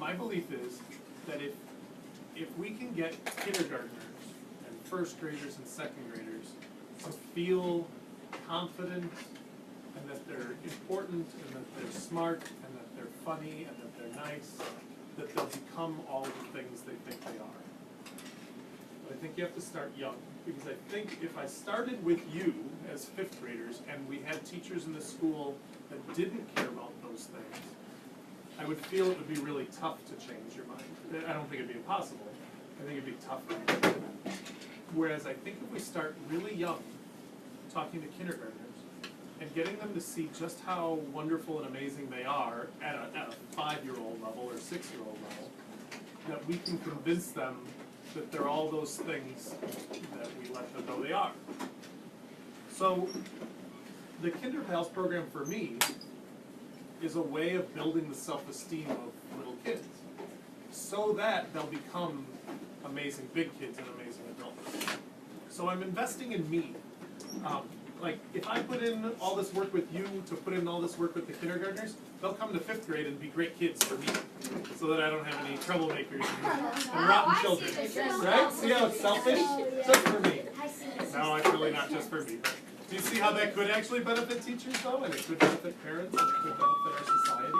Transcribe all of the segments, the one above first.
my belief is that if we can get kindergartners and first graders and second graders to feel confident and that they're important and that they're smart and that they're funny and that they're nice, that they'll become all the things they think they are. But I think you have to start young, because I think if I started with you as fifth graders and we had teachers in the school that didn't care about those things, I would feel it would be really tough to change your mind. I don't think it'd be impossible. I think it'd be tough. Whereas I think if we start really young, talking to kindergartners, and getting them to see just how wonderful and amazing they are at a 5-year-old level or 6-year-old level, that we can convince them that they're all those things that we let them know they are. So the KinderPals program for me is a way of building the self-esteem of little kids so that they'll become amazing big kids and amazing adults. So I'm investing in me. Like, if I put in all this work with you to put in all this work with the kindergartners, they'll come to 5th grade and be great kids for me, so that I don't have any troublemakers and rotten children. Right? See how it's selfish? Just for me. No, it's really not just for me. Do you see how that could actually benefit teachers, though? And it could benefit parents, and it could benefit our society?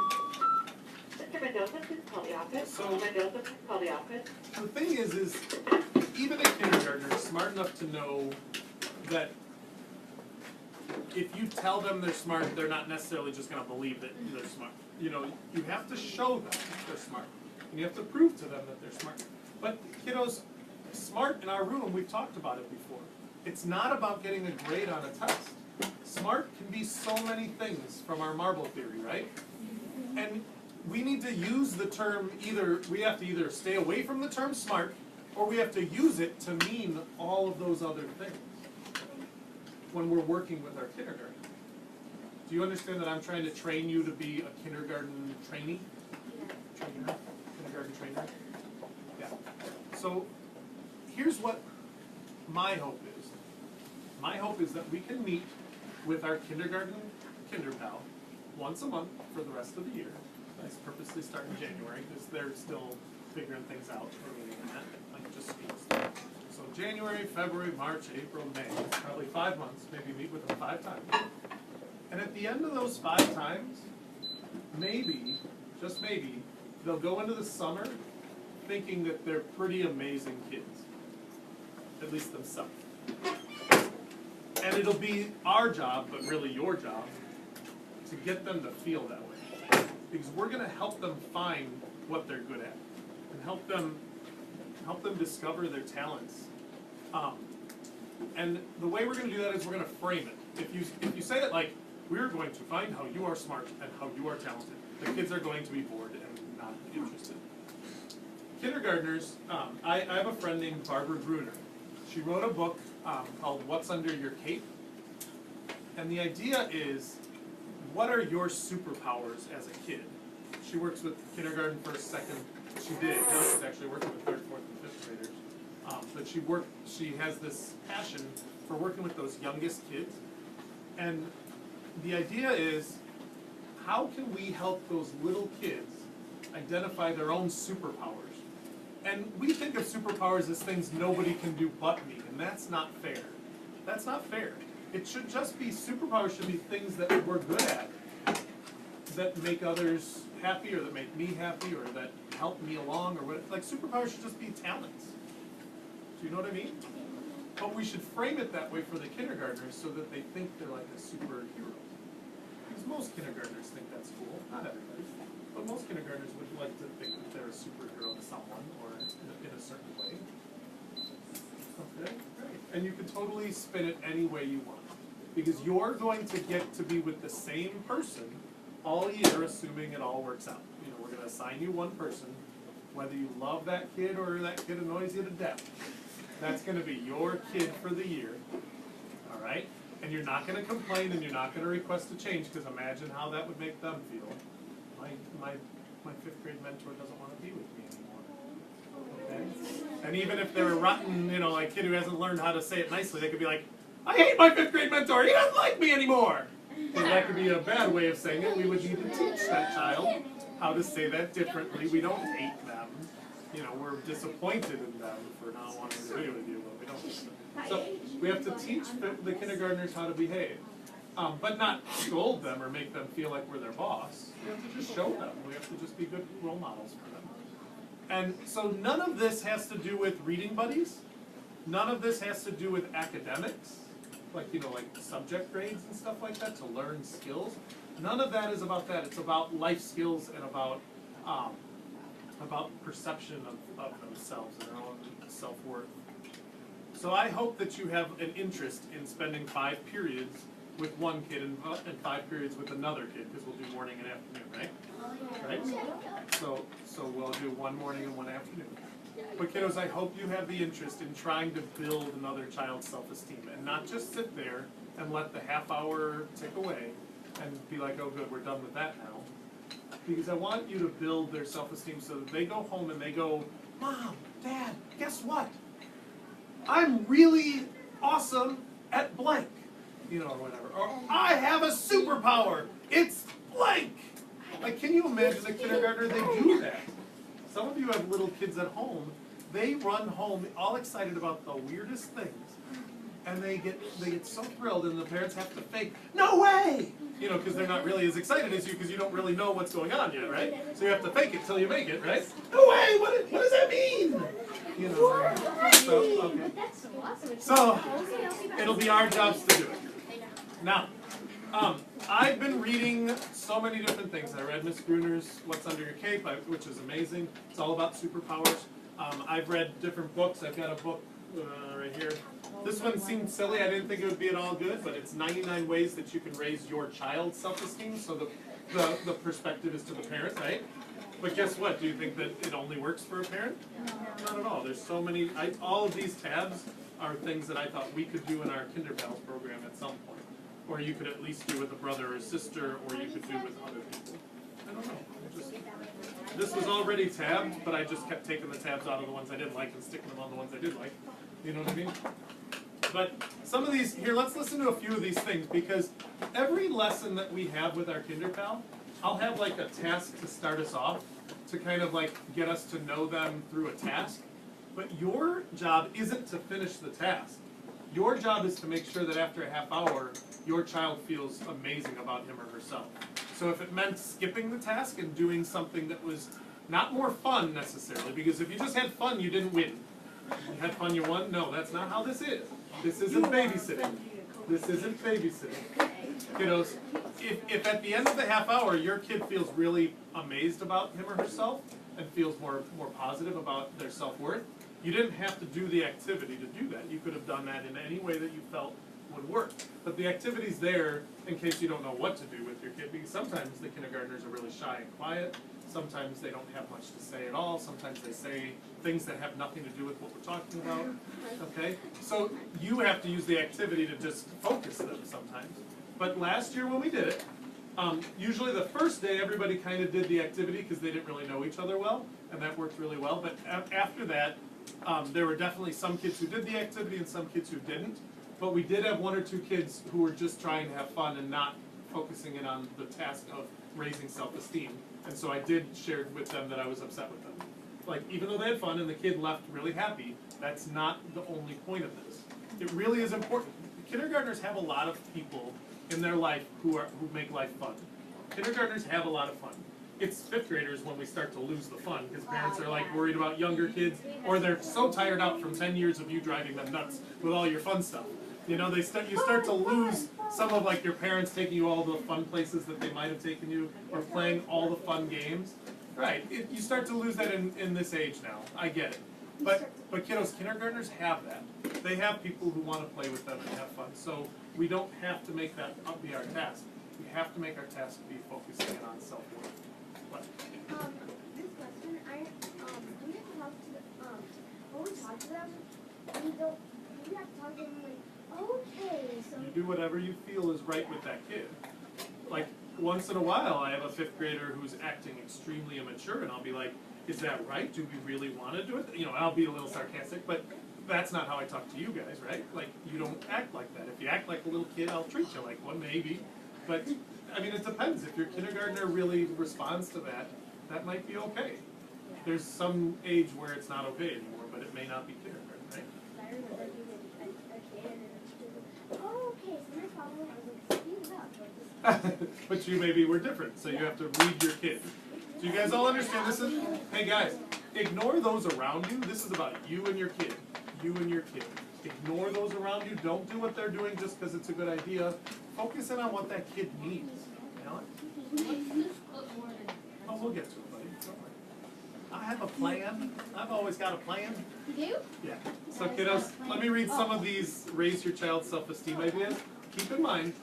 Mr. Mendoza, please call the office. So, Mendoza, please call the office. the thing is even a kindergartner is smart enough to know that if you tell them they're smart, they're not necessarily just going to believe that they're smart. You know, you have to show them they're smart. And you have to prove to them that they're smart. But kiddos, smart in our room, we've talked about it before. It's not about getting a grade on a test. Smart can be so many things from our marble theory, right? And we need to use the term we have to either stay away from the term smart, or we have to use it to mean all of those other things when we're working with our kindergarten. Do you understand that I'm trying to train you to be a kindergarten trainee? Trainer? Kindergarten trainer? Yeah. So here's what my hope is. My hope is that we can meet with our kindergarten KinderPal once a month for the rest of the year. I purposely start in January because they're still figuring things out. We're meeting in that, like just speaks. So January, February, March, April, May, probably 5 months, maybe meet with them 5 times. And at the end of those 5 times, maybe, just maybe, they'll go into the summer thinking that they're pretty amazing kids, at least themselves. And it'll be our job, but really your job, to get them to feel that way. Because we're going to help them find what they're good at and help them discover their talents. And the way we're going to do that is we're going to frame it. If you say it like, we're going to find how you are smart and how you are talented, the kids are going to be bored and not interested. Kindergartners, I have a friend named Barbara Gruner. She wrote a book called What's Under Your Cape? And the idea is, what are your superpowers as a kid? She works with kindergarten, first, second. She did. Now she's actually working with 3rd, 4th, and 5th graders. But she has this passion for working with those youngest kids. And the idea is, how can we help those little kids identify their own superpowers? And we think of superpowers as things nobody can do but me, and that's not fair. That's not fair. It should just be, superpowers should be things that we're good at, that make others happy, or that make me happy, or that help me along, or what. Like, superpowers should just be talents. Do you know what I mean? But we should frame it that way for the kindergartners so that they think they're like a superhero. Because most kindergartners think that's cool. Not everybody. But most kindergartners would like to think that they're a superhero to someone, or in a certain way. Okay, great. And you can totally spin it any way you want. Because you're going to get to be with the same person all year, assuming it all works out. You know, we're going to assign you one person, whether you love that kid or that kid annoys you to death. That's going to be your kid for the year. All right? And you're not going to complain, and you're not going to request a change, because imagine how that would make them feel. My 5th grade mentor doesn't want to be with me anymore. Okay? And even if they're a rotten, like kid who hasn't learned how to say it nicely, they could be like, I hate my 5th grade mentor, he doesn't like me anymore. And that could be a bad way of saying it. We would need to teach that child how to say that differently. We don't hate them. You know, we're disappointed in them for not wanting to be with you, but we don't. So we have to teach the kindergartners how to behave, but not scold them or make them feel like we're their boss. We have to just show them. We have to just be good role models for them. And so none of this has to do with reading buddies. None of this has to do with academics, like, you know, like subject grades and stuff like that, to learn skills. None of that is about that. It's about life skills and about perception of themselves and their own self-worth. So I hope that you have an interest in spending 5 periods with one kid and 5 periods with another kid, because we'll do morning and afternoon, right? Right? So we'll do one morning and one afternoon. But kiddos, I hope you have the interest in trying to build another child's self-esteem and not just sit there and let the half hour tick away and be like, oh good, we're done with that now. Because I want you to build their self-esteem so that they go home and they go, Mom, Dad, guess what? I'm really awesome at blank, you know, or whatever. Or I have a superpower, it's blank. Like, can you imagine a kindergartner, they do that? Some of you have little kids at home, they run home all excited about the weirdest things. And they get so thrilled, and the parents have to fake, no way! You know, because they're not really as excited as you, because you don't really know what's going on yet, right? So you have to fake it till you make it, right? No way! What does that mean? You know. So, okay. So it'll be our jobs to do it. Now, I've been reading so many different things. I read Miss Gruner's What's Under Your Cape, which is amazing. It's all about superpowers. I've read different books. I've got a book right here. This one seemed silly. I didn't think it would be at all good, but it's 99 ways that you can raise your child's self-esteem. So the perspective is to the parent, right? But guess what? Do you think that it only works for a parent? Not at all. There's so many. All of these tabs are things that I thought we could do in our Kinderpals program at some point. Or you could at least do with a brother or sister, or you could do with other people. I don't know. This was already tabbed, but I just kept taking the tabs out of the ones I didn't like and sticking them on the ones I did like. You know what I mean? But some of these, here, let's listen to a few of these things, because every lesson that we have with our Kinderpal, I'll have like a task to start us off, to kind of like get us to know them through a task. But your job isn't to finish the task. Your job is to make sure that after a half hour, your child feels amazing about him or herself. So if it meant skipping the task and doing something that was not more fun necessarily, because if you just had fun, you didn't win. You had fun, you won? No, that's not how this is. This isn't babysitting. This isn't babysitting. Kiddos, if at the end of the half hour your kid feels really amazed about him or herself and feels more positive about their self-worth, you didn't have to do the activity to do that. You could have done that in any way that you felt would work. But the activity's there in case you don't know what to do with your kid, because sometimes the kindergartners are really shy and quiet. Sometimes they don't have much to say at all. Sometimes they say things that have nothing to do with what we're talking about. Okay? So you have to use the activity to just focus them sometimes. But last year when we did it, usually the first day everybody kind of did the activity because they didn't really know each other well, and that worked really well. But after that, there were definitely some kids who did the activity and some kids who didn't. But we did have 1 or 2 kids who were just trying to have fun and not focusing in on the task of raising self-esteem. And so I did share with them that I was upset with them. Like, even though they had fun and the kid left really happy, that's not the only point of this. It really is important. Kindergartners have a lot of people in their life who make life fun. Kindergartners have a lot of fun. It's 5th graders when we start to lose the fun, because parents are like worried about younger kids, or they're so tired out from 10 years of you driving them nuts with all your fun stuff. You know, you start to lose some of like your parents taking you all the fun places that they might have taken you, or playing all the fun games. Right, you start to lose that in this age now. I get it. But kiddos, kindergartners have that. They have people who want to play with them and have fun. So we don't have to make that be our task. We have to make our task be focusing in on self-worth. What? This question, we have to talk to them, when we talk to them, we have to talk to them like, okay, so. You do whatever you feel is right with that kid. Like, once in a while, I have a 5th grader who's acting extremely immature, and I'll be like, is that right? Do we really want to do it? You know, I'll be a little sarcastic, but that's not how I talk to you guys, right? Like, you don't act like that. If you act like a little kid, I'll treat you like one, maybe. But, I mean, it depends. If your kindergartner really responds to that, that might be okay. There's some age where it's not okay anymore, but it may not be kindergarten, right? I remember being a kid and then she was like, oh, okay, so your problem, I was like, speed up. But you maybe were different, so you have to read your kid. Do you guys all understand this is, hey guys, ignore those around you. This is about you and your kid. You and your kid. Ignore those around you. Don't do what they're doing just because it's a good idea. Focus in on what that kid needs. Oh, we'll get to it, buddy. Don't worry. I have a plan. I've always got a plan. You do? Yeah. So kiddos, let me read some of these raise your child's self-esteem ideas. Keep in mind,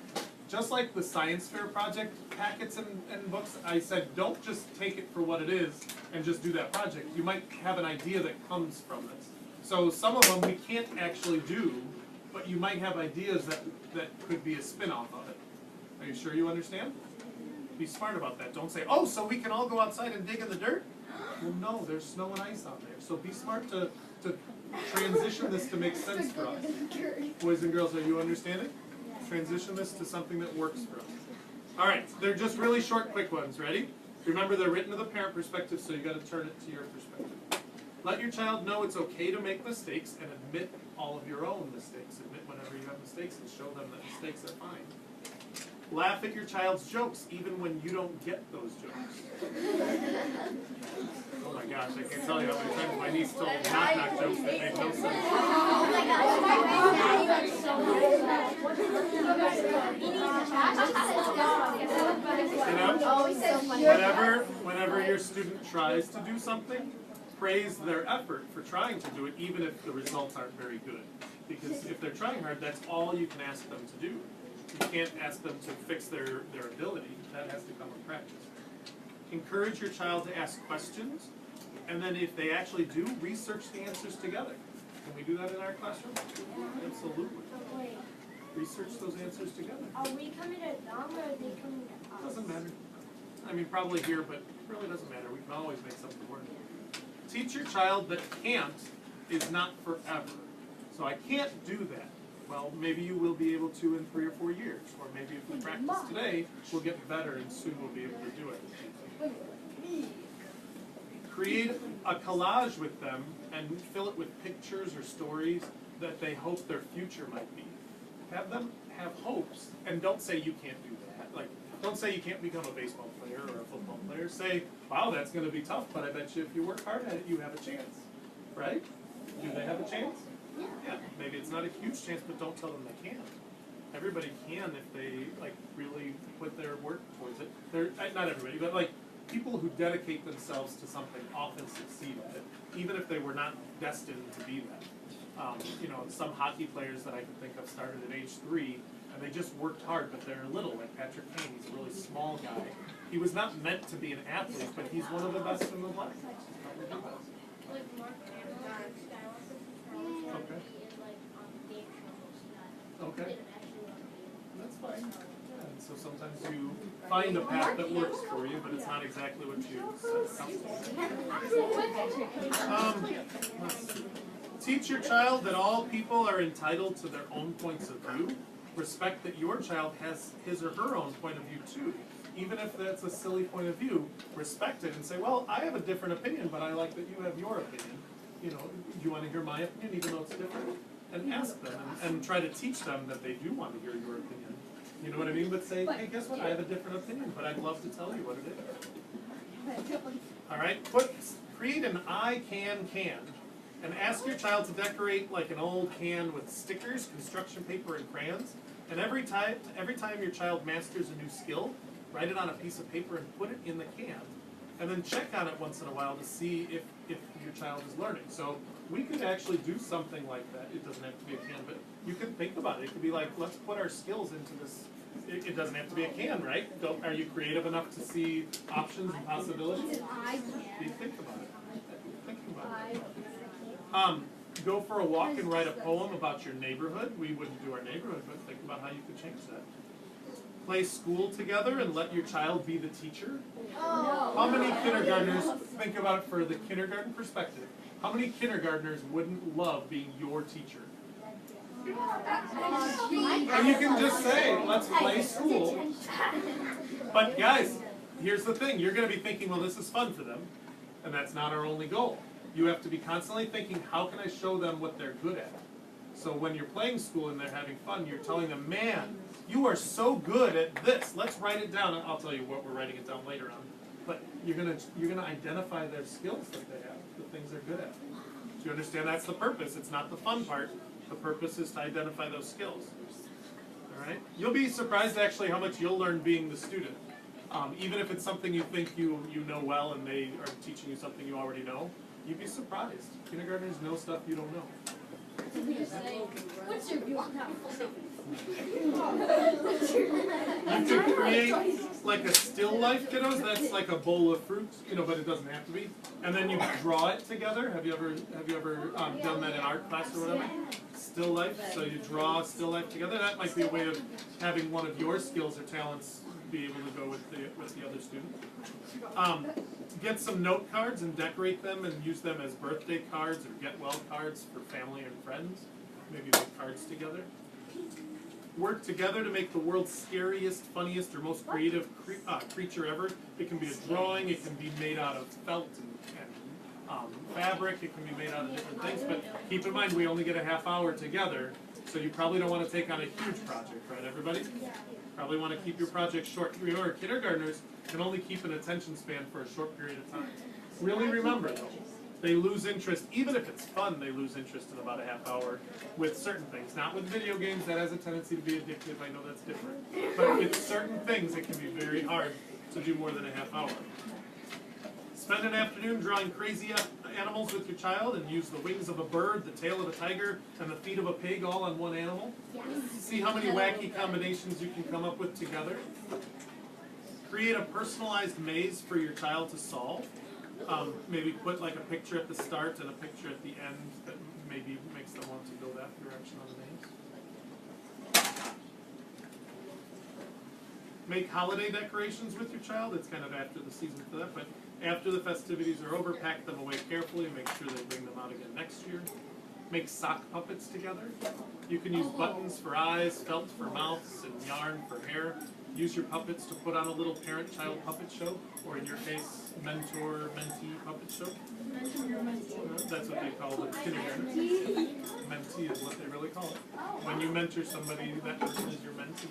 just like the science fair project packets and books, I said don't just take it for what it is and just do that project. You might have an idea that comes from this. So some of them we can't actually do, but you might have ideas that could be a spin-off of it. Are you sure you understand? Be smart about that. Don't say, oh, so we can all go outside and dig in the dirt? Well, no, there's snow and ice out there. So be smart to transition this to make sense for us. Boys and girls, are you understanding? Transition this to something that works for us. All right, they're just really short, quick ones. Ready? Remember, they're written to the parent perspective, so you got to turn it to your perspective. Let your child know it's okay to make mistakes and admit all of your own mistakes. Admit whenever you have mistakes and show them that mistakes are fine. Laugh at your child's jokes, even when you don't get those jokes. Oh my gosh, I can't tell you how many times my niece told knock-knock jokes that made no sense. Oh my Whenever your student tries to do something, praise their effort for trying to do it, even if the results aren't very good. Because if they're trying hard, that's all you can ask them to do. You can't ask them to fix their ability. That has to come with practice. Encourage your child to ask questions, and then if they actually do, research the answers together. Can we do that in our classroom? Absolutely. Research those answers together. Are we coming to them or are they coming to us? Doesn't matter. I mean, probably here, but it really doesn't matter. We can always make something work. Teach your child that can't is not forever. So I can't do that. Well, maybe you will be able to in 3 or 4 years. Or maybe if we practice today, we'll get better and soon we'll be able to do it. Create a collage with them and fill it with pictures or stories that they hope their future might be. Have them have hopes, and don't say you can't do that. Like, don't say you can't become a baseball player or a football player. Say, wow, that's going to be tough, but I bet you if you work hard at it, you have a chance. Right? Do they have a chance? Yeah. Maybe it's not a huge chance, but don't tell them they can't. Everybody can if they really put their work towards it. Not everybody, but people who dedicate themselves to something often succeed at it, even if they were not destined to be that. Some hockey players that I can think of started at age 3, and they just worked hard, but they're little, like Patrick Kane. He's a really small guy. He was not meant to be an athlete, but he's one of the best in the class. Okay. That's fine. Yeah, and so sometimes you find a path that works for you, but it's not exactly what you set out. Teach your child that all people are entitled to their own points of view. Respect that your child has his or her own point of view too. Even if that's a silly point of view, respect it and say, well, I have a different opinion, but I like that you have your opinion. Do you want to hear my opinion even though it's different? And ask them and try to teach them that they do want to hear your opinion. You know what I mean? But say, hey, guess what? I have a different opinion, but I'd love to tell you what it is. All right? Create an I can, and ask your child to decorate like an old can with stickers, construction paper, and crayons. And every time your child masters a new skill, write it on a piece of paper and put it in the can. And then check on it once in a while to see if your child is learning. So we could actually do something like that. It doesn't have to be a can, but you could think about it. It could be like, let's put our skills into this. It doesn't have to be a can, right? Are you creative enough to see options and possibilities? You think about it. Think about it. Go for a walk and write a poem about your neighborhood. We wouldn't do our neighborhood, but think about how you could change that. Play school together and let your child be the teacher. How many kindergartners, think about it for the kindergarten perspective, how many kindergartners wouldn't love being your teacher? And you can just say, let's play school. But guys, here's the thing, you're gonna be thinking, well, this is fun for them, and that's not our only goal. You have to be constantly thinking, how can I show them what they're good at? So when you're playing school and they're having fun, you're telling them, man, you are so good at this, let's write it down. I'll tell you what we're writing it down later on. But you're gonna identify their skills that they have, the things they're good at. Do you understand? That's the purpose. It's not the fun part. The purpose is to identify those skills. All right? You'll be surprised actually how much you'll learn being the student. Even if it's something you think you know well and they are teaching you something you already know, you'd be surprised. Kindergartners know stuff you don't know. What's your view on that? You can create like a still life, kiddos. That's like a bowl of fruit, but it doesn't have to be. And then you draw it together. Have you ever done that in art class or whatever? Still life. So you draw still life together. That might be a way of having one of your skills or talents be able to go with the other student. Get some note cards and decorate them and use them as birthday cards or get well cards for family and friends. Maybe make cards together. Work together to make the world's scariest, funniest, or most creative creature ever. It can be a drawing, it can be made out of felt and fabric, it can be made out of different things, but keep in mind we only get a half hour together, so you probably don't want to take on a huge project, right everybody? Probably want to keep your project short. Remember, kindergartners can only keep an attention span for a short period of time. Really remember though, they lose interest, even if it's fun, they lose interest in about a half hour with certain things. Not with video games, that has a tendency to be addictive, I know that's different. But with certain things, it can be very hard to do more than a half hour. Spend an afternoon drawing crazy animals with your child and use the wings of a bird, the tail of a tiger, and the feet of a pig all on one animal. See how many wacky combinations you can come up with together. Create a personalized maze for your child to solve. Maybe put like a picture at the start and a picture at the end that maybe makes them want to go that direction on the maze. Make holiday decorations with your child. It's kind of after the season for that, but after the festivities are over, pack them away carefully and make sure they bring them out again next year. Make sock puppets together. You can use buttons for eyes, felt for mouths, and yarn for hair. Use your puppets to put on a little parent-child puppet show, or in your case, mentor-mentee puppet show. That's what they call the kindergarten. Mentee is what they really call it. When you mentor somebody, that person is your mentee.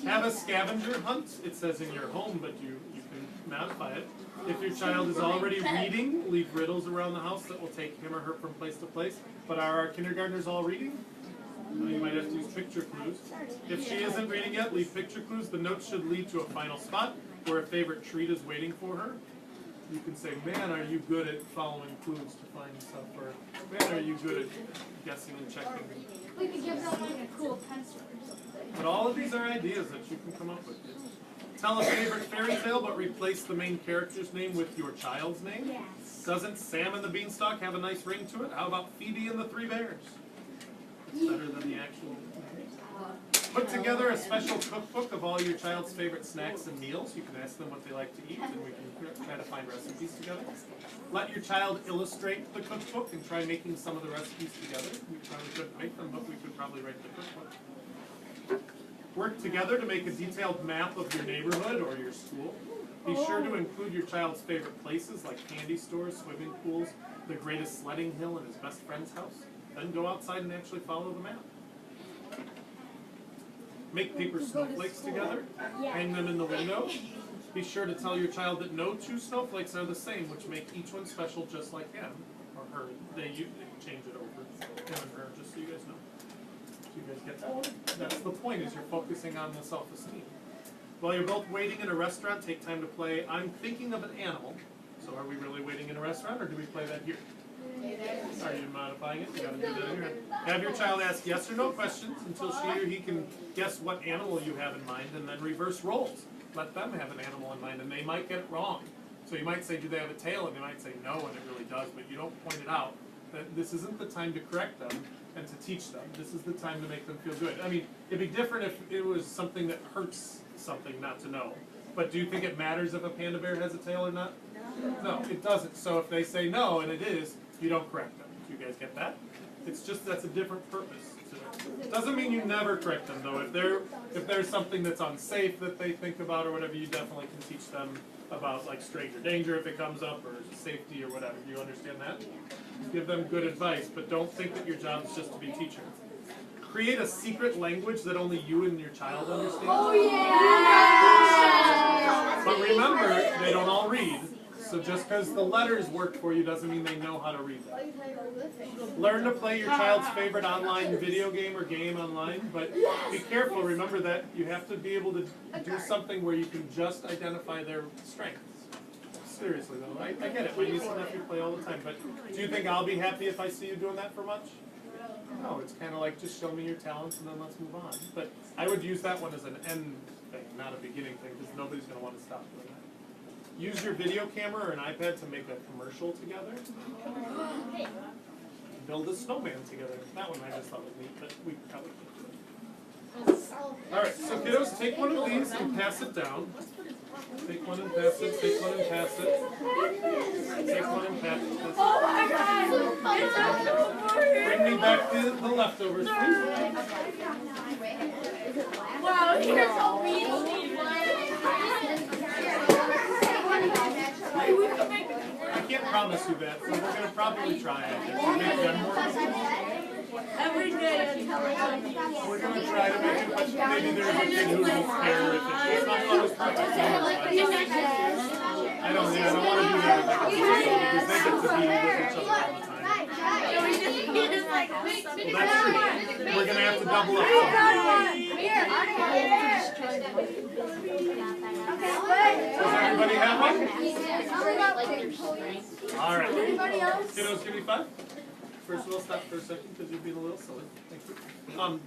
Have a scavenger hunt. It says in your home, but you can modify it. If your child is already reading, leave riddles around the house that will take him or her from place to place. But are our kindergartners all reading? You might have to use picture clues. If she isn't reading yet, leave picture clues. The notes should lead to a final spot where a favorite treat is waiting for her. You can say, man, are you good at following clues to find stuff? Or, man, are you good at guessing and checking? We could give them like a cool pencil or something. But all of these are ideas that you can come up with. Tell a favorite fairy tale, but replace the main character's name with your child's name. Yes. Doesn't Sam and the Beanstalk have a nice ring to it? How about Phoebe and the Three Bears? It's better than the actual. Put together a special cookbook of all your child's favorite snacks and meals. You can ask them what they like to eat, and we can try to find recipes together. Let your child illustrate the cookbook and try making some of the recipes together. We probably couldn't make them, but we could probably write the cookbook. Work together to make a detailed map of your neighborhood or your school. Be sure to include your child's favorite places like candy stores, swimming pools, the greatest sledding hill, and his best friend's house. Then go outside and actually follow the map. Make paper snowflakes together. Hang them in the window. Be sure to tell your child that no two snowflakes are the same, which make each one special just like him or her. They change it over, him and her, just so you guys know. So you guys get that? That's the point, is you're focusing on the self-esteem. While you're both waiting in a restaurant, take time to play I'm thinking of an animal. So are we really waiting in a restaurant, or do we play that here? Are you modifying it? You gotta do that in your head. Have your child ask yes or no questions until she or he can guess what animal you have in mind, and then reverse roles. Let them have an animal in mind, and they might get it wrong. So you might say, do they have a tail? And they might say no, and it really does, but you don't point it out. That this isn't the time to correct them and to teach them. This is the time to make them feel good. I mean, it'd be different if it was something that hurts something not to know. But do you think it matters if a panda bear has a tail or not? No, it doesn't. So if they say no, and it is, you don't correct them. Do you guys get that? It's just, that's a different purpose. to it. Doesn't mean you never correct them though. If there's something that's unsafe that they think about or whatever, you definitely can teach them about like stranger danger if it comes up or safety or whatever. Do you understand that? Give them good advice, but don't think that your job is just to be teacher. Create a secret language that only you and your child understand. Oh yeah! But remember, they don't all read. So just because the letters work for you doesn't mean they know how to read them. Learn to play your child's favorite online video game or game online, but be careful. Remember that you have to be able to do something where you can just identify their strengths. Seriously though, I get it. My niece and nephew play all the time, but do you think I'll be happy if I see you doing that for much? No, it's kind of like just show me your talents and then let's move on. But I would use that one as an end thing, not a beginning thing, because nobody's going to want to stop doing that. Use your video camera or an iPad to make a commercial together. Build a snowman together. That one I just thought was neat, but we probably can't do it. Alright, so kiddos, take one of these and pass it down. Take one and pass it, take one and pass it. Take one and pass it. Oh my god! It's over here! Bring me back the leftovers, please. Wow, here's a weasel. I can't promise you that, so we're going to probably try it. If we make them more, Every day until we're going to try to make it, but maybe there's a kid who won't care if it's not always perfect. I don't want to do that with other people because they get to be with each other all the time. Well, that's true. We're going to have to double up. Does everybody have one? All right. Kiddos, give me 5. First of all, stop for a second because you're being a little silly. Thank you.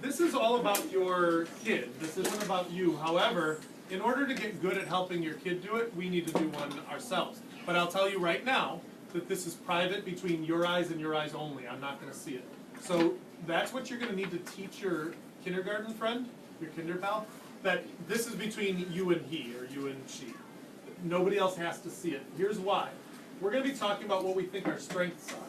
This is all about your kid. This isn't about you. However, in order to get good at helping your kid do it, we need to do one ourselves. But I'll tell you right now that this is private between your eyes and your eyes only. I'm not going to see it. So that's what you're going to need to teach your kindergarten friend, your kinder pal, that this is between you and he or you and she. Nobody else has to see it. Here's why. We're going to be talking about what we think our strengths are.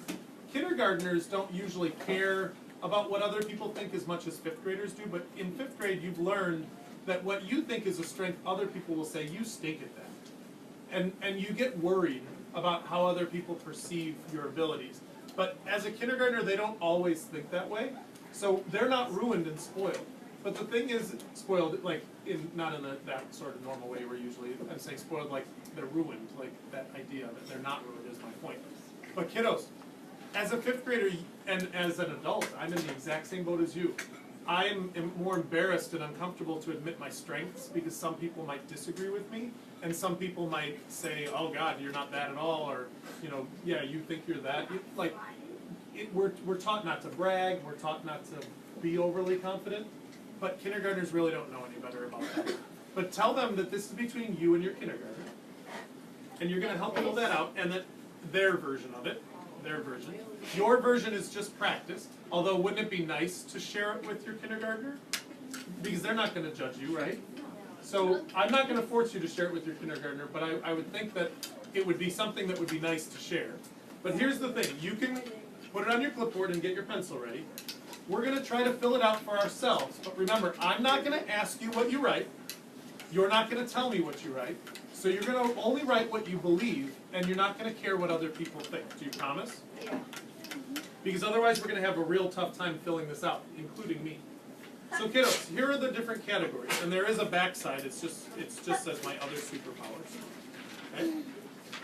Kindergartners don't usually care about what other people think as much as 5th graders do, but in 5th grade you've learned that what you think is a strength, other people will say, you stink at that. And you get worried about how other people perceive your abilities. But as a kindergartner, they don't always think that way, so they're not ruined and spoiled. But the thing is, spoiled, like, not in that sort of normal way where usually I'm saying spoiled like they're ruined, like that idea that they're not ruined is my point. But kiddos, as a 5th grader and as an adult, I'm in the exact same boat as you. I am more embarrassed and uncomfortable to admit my strengths because some people might disagree with me, and some people might say, "Oh God, you're not that at all," or "Yeah, you think you're that." We're taught not to brag. We're taught not to be overly confident, but kindergartners really don't know any better about that. But tell them that this is between you and your kindergartner, and you're going to help build that out, and that their version of it. Their version. Your version is just practice, although wouldn't it be nice to share it with your kindergartner? Because they're not going to judge you, right? So I'm not going to force you to share it with your kindergartner, but I would think that it would be something that would be nice to share. But here's the thing, you can put it on your clipboard and get your pencil ready. We're going to try to fill it out for ourselves, but remember, I'm not going to ask you what you write. You're not going to tell me what you write. So you're going to only write what you believe, and you're not going to care what other people think. Do you promise? Yeah. Because otherwise we're going to have a real tough time filling this out, including me. So kiddos, here are the different categories, and there is a backside. It just says my other superpowers. Okay?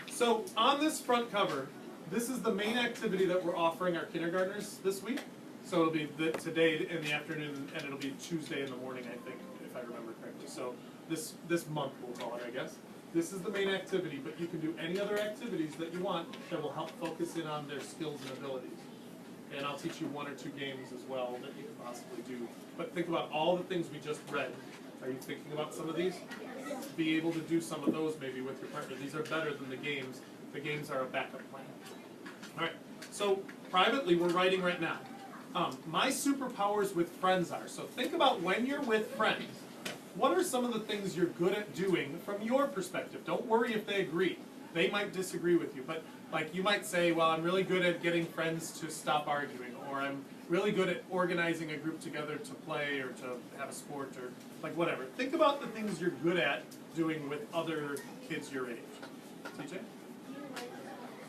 So on this front cover, this is the main activity that we're offering our kindergartners this week. So it'll be today in the afternoon, and it'll be Tuesday in the morning, I think, if I remember correctly. So this month we'll call it, I guess. This is the main activity, but you can do any other activities that you want that will help focus in on their skills and abilities. And I'll teach you 1 or 2 games as well that you can possibly do. But think about all the things we just read. Are you thinking about some of these? Be able to do some of those maybe with your partner. These are better than the games. The games are a backup plan. All right, so privately we're writing right now. My superpowers with friends are. So think about when you're with friends. What are some of the things you're good at doing from your perspective? Don't worry if they agree. They might disagree with you, but like you might say, well, I'm really good at getting friends to stop arguing, or I'm really good at organizing a group together to play or to have a sport or like whatever. Think about the things you're good at doing with other kids your age. TJ?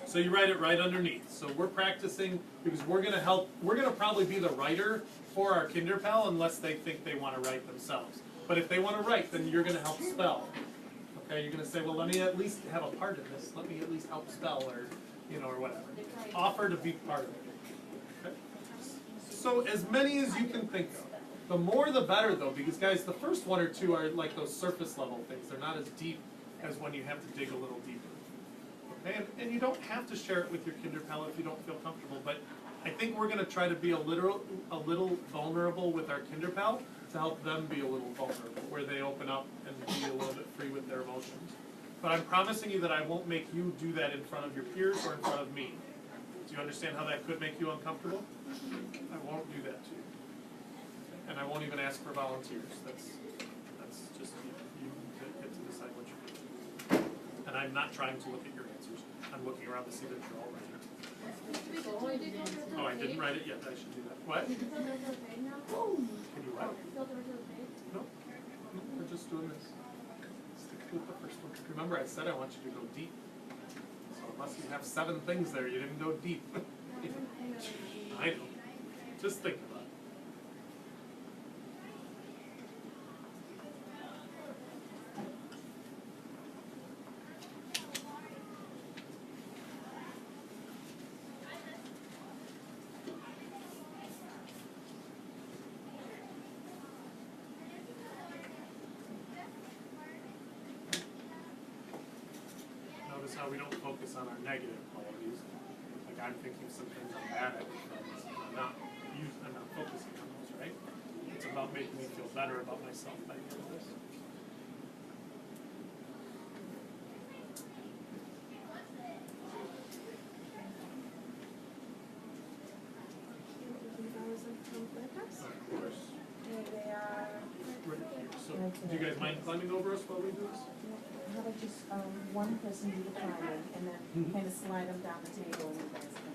So you write it right underneath. So we're practicing because we're gonna probably be the writer for our Kinderpal unless they think they want to write themselves. But if they want to write, then you're gonna help spell. Okay, you're gonna say, well, let me at least have a part in this. Let me at least help spell or or whatever. Offer to be part of it. Okay? So as many as you can think of. The more the better though, because guys, the first one or two are like those surface level things. They're not as deep as when you have to dig a little deeper. Okay, and you don't have to share it with your Kinderpal if you don't feel comfortable, but I think we're gonna try to be a little vulnerable with our Kinderpal to help them be a little vulnerable, where they open up and be a little bit free with their emotions. But I'm promising you that I won't make you do that in front of your peers or in front of me. Do you understand how that could make you uncomfortable? I won't do that to you. And I won't even ask for volunteers. That's just you get to decide what you're doing. And I'm not trying to look at your answers. I'm looking around to see that you're all right. Oh, I didn't write it yet. I should do that. What? Can you what? No. We're just doing this. Stick with the first one. Remember, I said I want you to go deep. So unless you have 7 things there, you didn't go deep. I know. Just think about it. Notice how we don't focus on our negative qualities. Like I'm thinking some things I'm bad at with friends, and I'm not focusing on those, right? It's about making me feel better about myself by the end of this. Of course. They are. Right here. So, do you guys mind climbing over us while we do this? How about just one person do the climbing and then kind of slide them down the table and you guys can.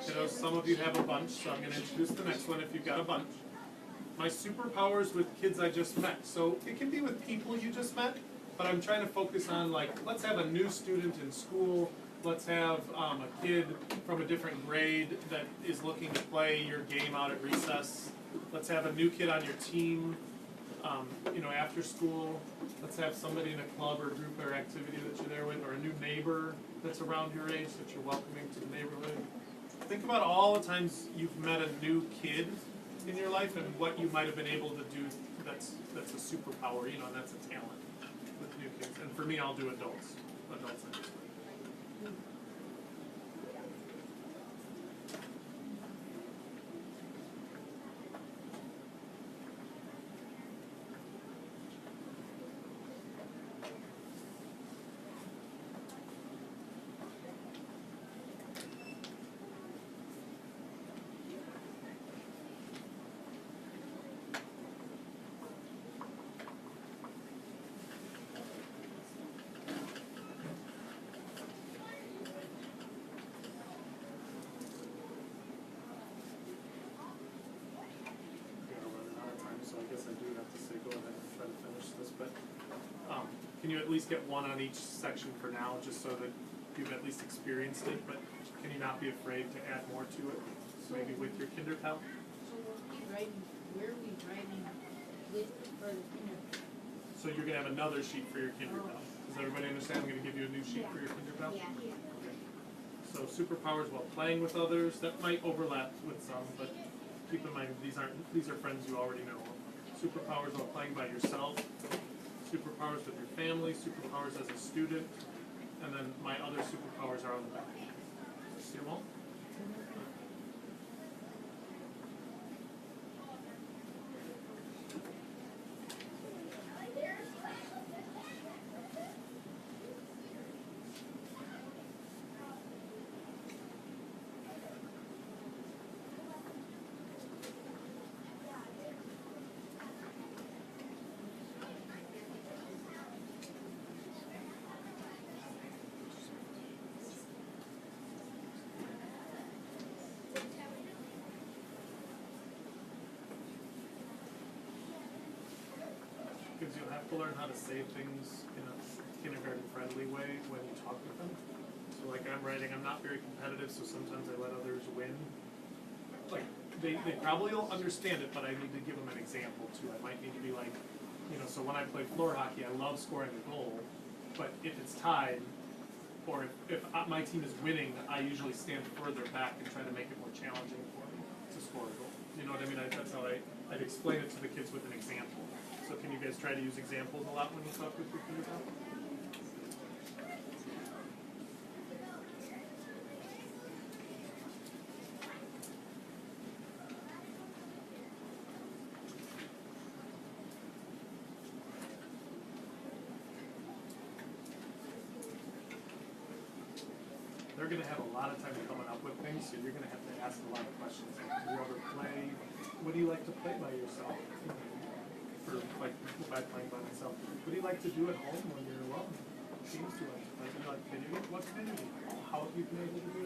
Kiddos, some of you have a bunch, so I'm going to introduce the next one if you've got a bunch. My superpowers with kids I just met. So it can be with people you just met, but I'm trying to focus on like, let's have a new student in school. Let's have a kid from a different grade that is looking to play your game out at recess. Let's have a new kid on your team, after school. Let's have somebody in a club or group or activity that you're there with, or a new neighbor that's around your age that you're welcoming to the neighborhood. Think about all the times you've met a new kid in your life and what you might have been able to do that's a superpower, and that's a talent with new kids. And for me, I'll do adults. Adults I just met. So I guess I do have to say go ahead and try to finish this, but can you at least get one on each section for now, just so that you've at least experienced it, but can you not be afraid to add more to it, maybe with your Kinderpal? So where are we writing with, for the Kinderpal? So you're gonna have another sheet for your Kinderpal. Does everybody understand? I'm gonna give you a new sheet for your Kinderpal? Yeah. Okay. So superpowers while playing with others, that might overlap with some, but keep in mind, these are friends you already know. Superpowers while playing by yourself, superpowers with your family, superpowers as a student, and then my other superpowers are on the back. See them all? because you'll have to learn how to say things in a kindergarten-friendly way when you talk with them. So like I'm writing, I'm not very competitive, so sometimes I let others win. Like, they probably don't understand it, but I need to give them an example too. I might need to be like, so when I play floor hockey, I love scoring a goal, but if it's tied, or if my team is winning, I usually stand further back and try to make it more challenging for me to score a goal. You know what I mean? That's how I'd explain it to the kids with an example. So can you guys try to use examples a lot when you talk with your kids? They're going to have a lot of time coming up with things, so you're going to have to ask a lot of questions. Like, do you ever play? What do you like to play by yourself? Or like by playing by myself. What do you like to do at home when you're alone? What games do you like to play? Do you like video games? What video game? How have you been able to do